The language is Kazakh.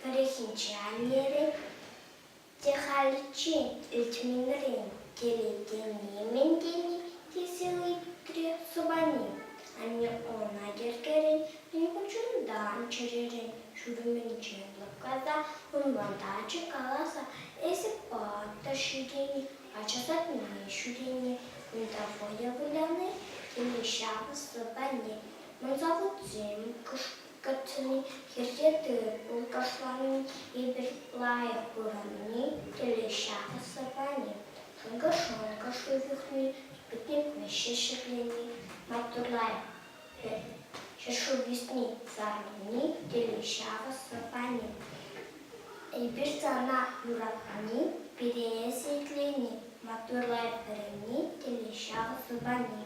Перехінчальні тихальчин, ильтминрин, телетенемендени, тесилитри субани. Они она дергерин, не кучундан черерин, шурменчен лапказа, он вантачи каласа, эси пата ширини, а часатни ширини, унтафоя гуляны, или шава субани. Мы зовут зим, Катни, хирдеты, улкашлани, иберлая курани, телешаха сапани, шонка шувихни, спутник вещешеклени, матурлая, шешувисни, зарни, телешаха сапани, иберцана юрапани, переесетлени, матурлая перени, телешаха сапани.